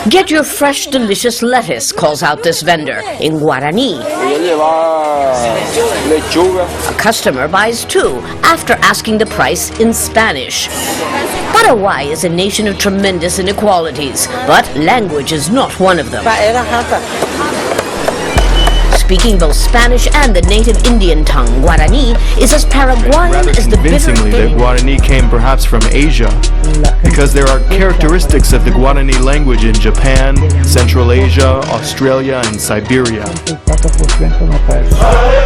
Get your fresh, delicious lettuce, calls out this vendor in Guarani. A customer buys two after asking the price in Spanish. Paraguay is a nation of tremendous inequalities, but language is not one of them. Speaking both Spanish and the native Indian tongue, Guarani is as Paraguayan as the bitter convincingly that Guarani came perhaps from Asia, because there are characteristics of the Guarani language in Japan, Central Asia, Australia, and Siberia.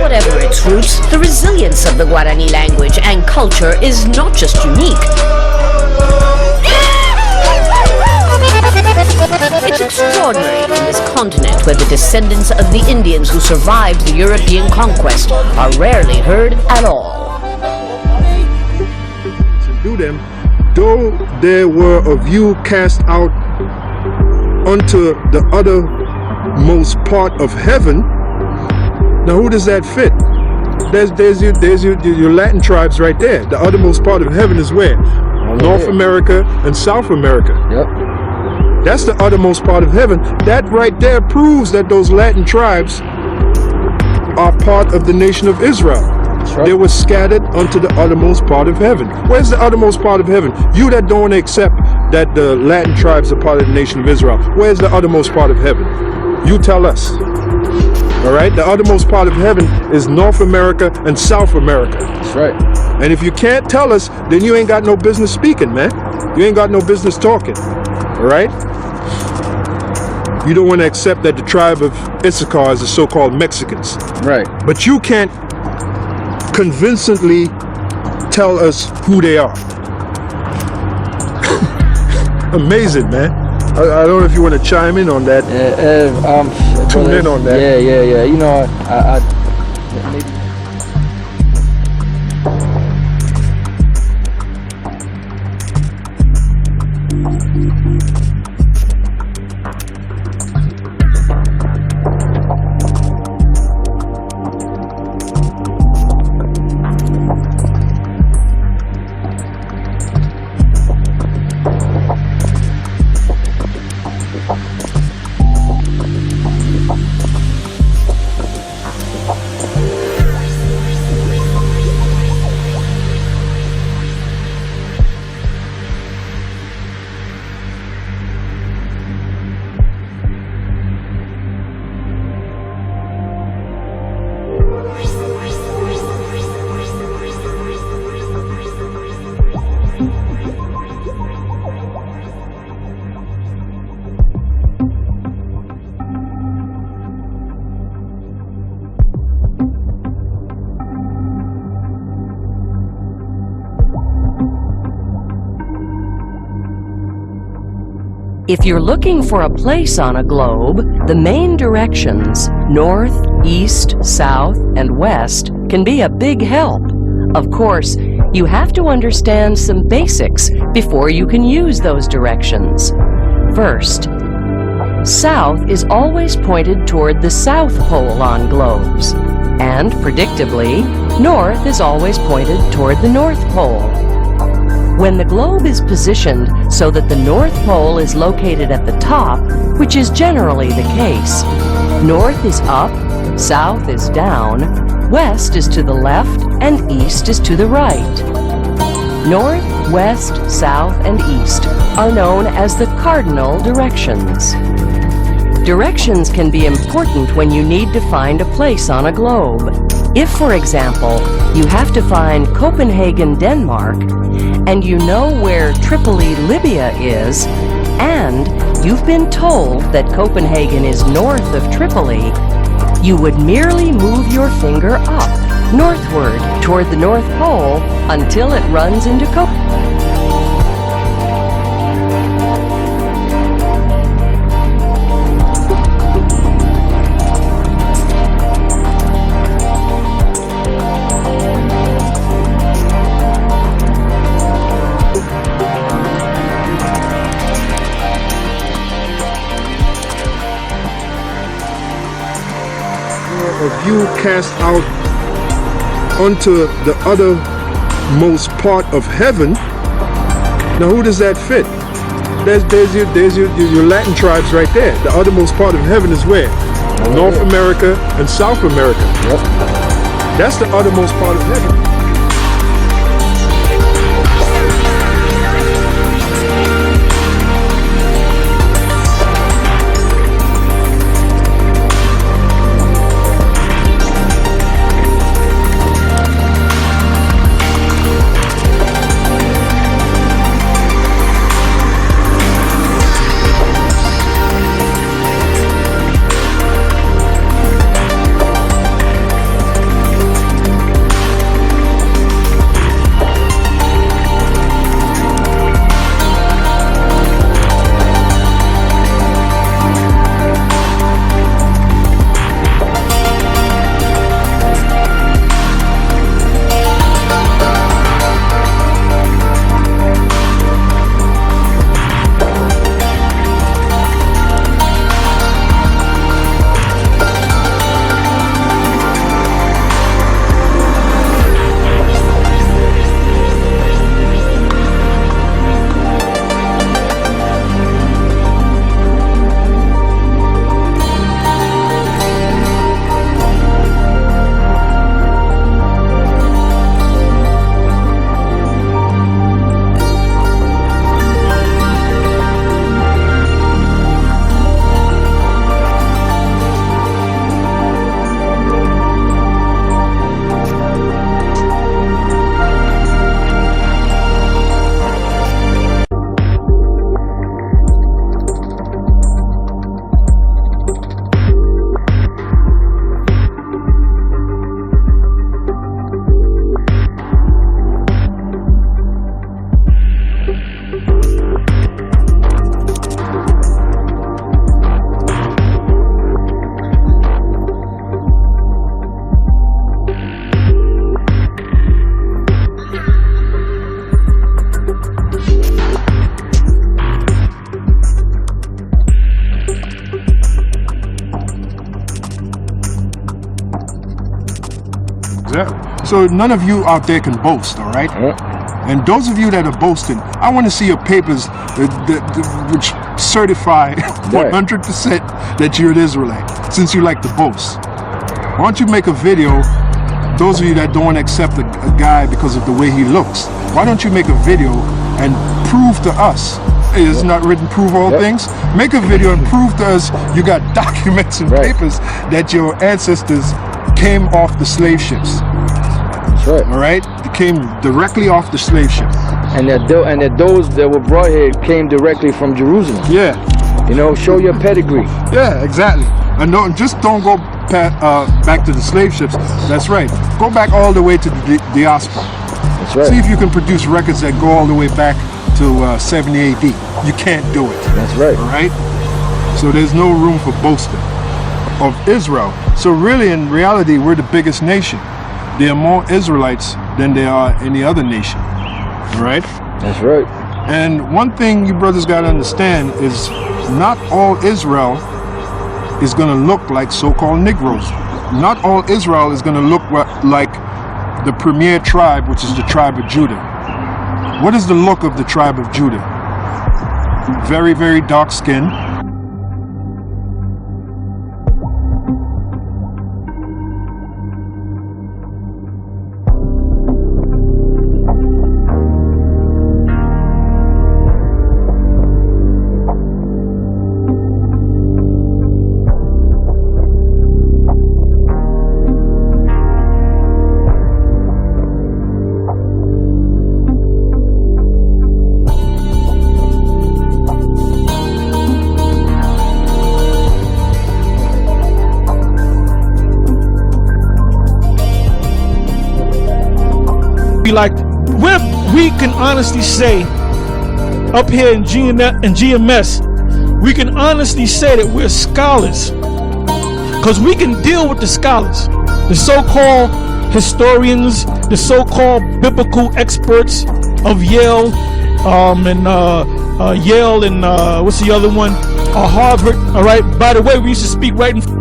Whatever its roots, the resilience of the Guarani language and culture is not just unique. It's extraordinary in this continent where the descendants of the Indians who survived the European conquest are rarely heard at all. Do them, though there were of you cast out unto the uttermost part of heaven. Now who does that fit? There's your Latin tribes right there. The uttermost part of heaven is where? North America and South America. Yep. That's the uttermost part of heaven. That right there proves that those Latin tribes are part of the nation of Israel. Right. They were scattered unto the uttermost part of heaven. Where's the uttermost part of heaven? You that don't want to accept that the Latin tribes are part of the nation of Israel, where's the uttermost part of heaven? You tell us. All right? The uttermost part of heaven is North America and South America. That's right. And if you can't tell us, then you ain't got no business speaking, man. You ain't got no business talking. All right? You don't want to accept that the tribe of Issachar is the so-called Mexicans. Right. But you can't convincingly tell us who they are. Amazing, man. I don't know if you want to chime in on that. Tune in on that. Yeah. You know, maybe. If you're looking for a place on a globe, the main directions, north, east, south, and west, can be a big help. Of course, you have to understand some basics before you can use those directions. First, south is always pointed toward the South Pole on globes, and predictably, north is always pointed toward the North Pole. When the globe is positioned so that the North Pole is located at the top, which is generally the case, north is up, south is down, west is to the left, and east is to the right. North, west, south, and east are known as the cardinal directions. Directions can be important when you need to find a place on a globe. If, for example, you have to find Copenhagen, Denmark, and you know where Tripoli, Libya is, and you've been told that Copenhagen is north of Tripoli, you would merely move your finger up, northward, toward the North Pole until it runs into Copenhagen. Of you cast out unto the uttermost part of heaven. Now who does that fit? there's your Latin tribes right there. The uttermost part of heaven is where? North America and South America. Yep. That's the uttermost part of heaven. So none of you out there can boast, all right? And those of you that are boasting, I want to see your papers which certify 100% that you're an Israelite, since you like to boast. Why don't you make a video, those of you that don't want to accept a guy because of the way he looks, why don't you make a video and prove to us, it's not written prove all things, make a video and prove to us you got documents and papers that your ancestors came off the slave ships. That's right. All right, they came directly off the slave ship. And that those that were brought here came directly from Jerusalem. Yeah. You know, show your pedigree. Yeah, exactly. And just don't go back to the slave ships. That's right. Go back all the way to the diaspora. That's right. See if you can produce records that go all the way back to 70 AD. You can't do it. That's right. All right. So there's no room for boasting of Israel. So really, in reality, we're the biggest nation. There are more Israelites than there are any other nation. All right? That's right. And one thing you brothers got to understand is not all Israel is going to look like so-called Negroes. Not all Israel is going to look like the premier tribe, which is the tribe of Judah. What is the look of the tribe of Judah? Very, very dark skin. Like we can honestly say up here in GMS, we can honestly say that we're scholars, because we can deal with the scholars, the so-called historians, the so-called biblical experts of Yale, and what's the other one? Harvard. All right. By the way, we used to speak right in.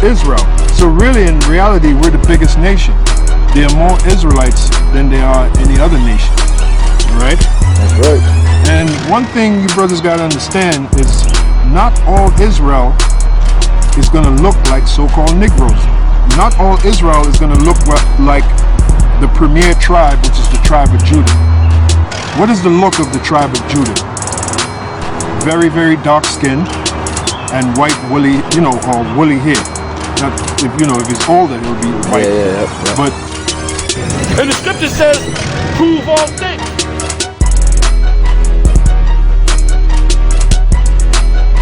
Israel. So really, in reality, we're the biggest nation. There are more Israelites than there are any other nation. Right? That's right. And one thing you brothers got to understand is not all Israel is going to look like so-called Negroes. Not all Israel is going to look like the premier tribe, which is the tribe of Judah. What is the look of the tribe of Judah? Very, very dark skin and white woolly, or woolly hair. That, if he's older, he'll be white. Yeah. But And the scripture says, prove all things.